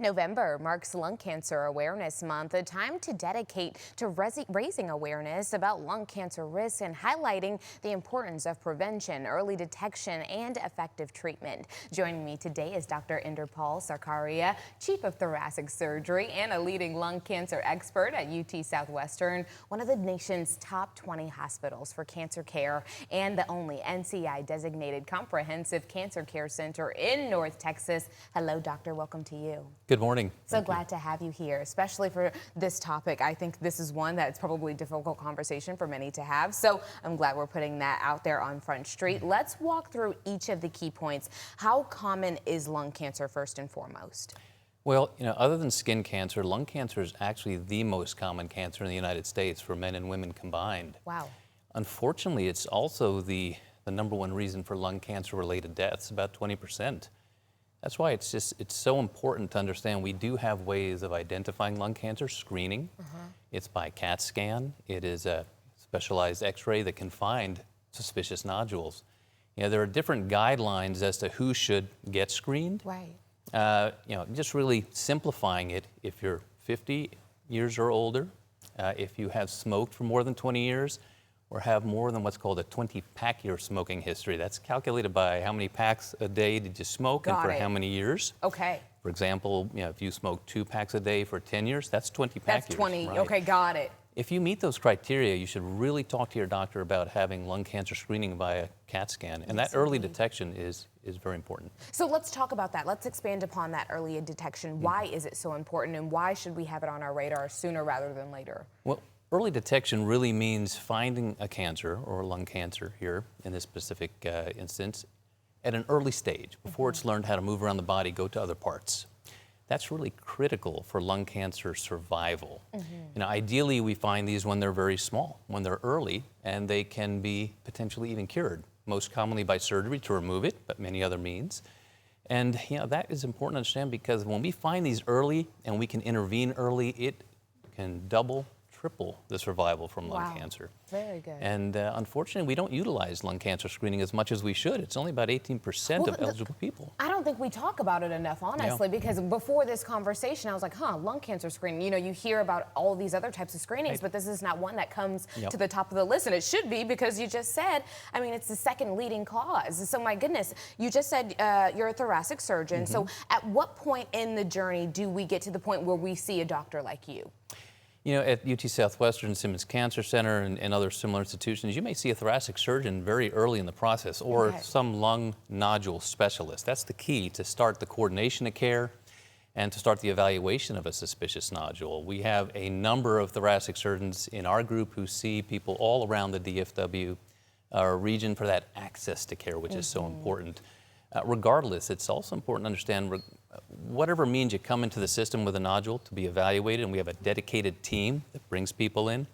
November marks Lung Cancer Awareness Month, a time to dedicate to raising awareness about lung cancer risks and highlighting the importance of prevention, early detection, and effective treatment. Joining me today is Dr. Inderpal Sarkaria, Chief of Thoracic Surgery and a leading lung cancer expert at UT Southwestern, one of the nation's top 20 hospitals for cancer care and the only NCI-designated comprehensive cancer care center in North Texas. Hello, doctor. Welcome to you. Good morning. So glad to have you here, especially for this topic. I think this is one that's probably a difficult conversation for many to have. So I'm glad we're putting that out there on Front Street. Let's walk through each of the key points. How common is lung cancer first and foremost? Well, other than skin cancer, lung cancer is actually the most common cancer in the United States for men and women combined. Wow. Unfortunately, it's also the number one reason for lung cancer-related deaths, about 20%. That's why it's so important to understand we do have ways of identifying lung cancer, screening. It's by CAT scan. It is a specialized x-ray that can find suspicious nodules. There are different guidelines as to who should get screened. Right. Just really simplifying it, if you're 50 years or older, if you have smoked for more than 20 years, or have more than what's called a 20-pack year smoking history. That's calculated by how many packs a day did you smoke and for how many years. Okay. For example, if you smoke 2 packs a day for 10 years, that's 20 pack years. That's 20, right? Okay, got it. If you meet those criteria, you should really talk to your doctor about having lung cancer screening via CAT scan, and that early detection is very important. So let's talk about that. Let's expand upon that early detection. Why is it so important, and why should we have it on our radar sooner rather than later? Well, early detection really means finding a cancer, or lung cancer here in this specific instance, at an early stage, before it's learned how to move around the body, go to other parts. That's really critical for lung cancer survival. Ideally, we find these when they're very small, when they're early, and they can be potentially even cured, most commonly by surgery to remove it, but many other means. And that is important to understand, because when we find these early and we can intervene early, it can double, triple the survival from lung cancer. Very good. And unfortunately, we don't utilize lung cancer screening as much as we should. It's only about 18% of eligible people. I don't think we talk about it enough, honestly, because before this conversation, I was like, lung cancer screening. You hear about all these other types of screenings, but this is not one that comes to the top of the list, and it should be, because you just said, it's the second leading cause. So my goodness, you just said you're a thoracic surgeon. So at what point in the journey do we get to the point where we see a doctor like you? At UT Southwestern, Simmons Cancer Center, and other similar institutions, you may see a thoracic surgeon very early in the process, or some lung nodule specialist. That's the key to start the coordination of care and to start the evaluation of a suspicious nodule. We have a number of thoracic surgeons in our group who see people all around the DFW region for that access to care, which is so important. Regardless, it's also important to understand whatever means you come into the system with a nodule to be evaluated, and we have a dedicated team that brings people in.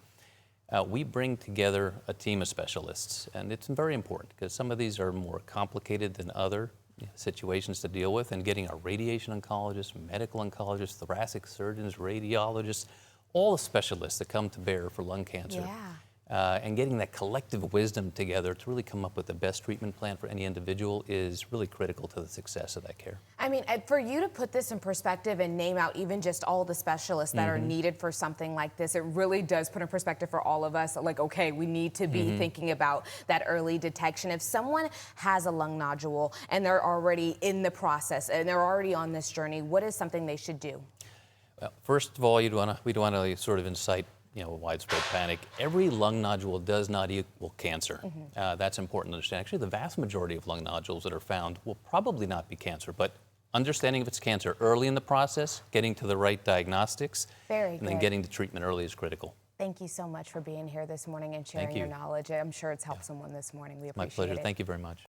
We bring together a team of specialists, and it's very important because some of these are more complicated than other situations to deal with, and getting a radiation oncologist, medical oncologist, thoracic surgeons, radiologists, all the specialists that come to bear for lung cancer. And getting that collective wisdom together to really come up with the best treatment plan for any individual is really critical to the success of that care. For you to put this in perspective and name out even just all the specialists that are needed for something like this, it really does put in perspective for all of us, like, okay, we need to be thinking about that early detection. If someone has a lung nodule and they're already in the process and they're already on this journey, what is something they should do? Well, first of all, we don't want to sort of incite widespread panic. Every lung nodule does not equal cancer. That's important to understand. Actually, the vast majority of lung nodules that are found will probably not be cancer, but understanding if it's cancer early in the process, getting to the right diagnostics, and then getting to treatment early is critical. Thank you so much for being here this morning and sharing your knowledge. I'm sure it's helped someone this morning. We appreciate it. My pleasure. Thank you very much.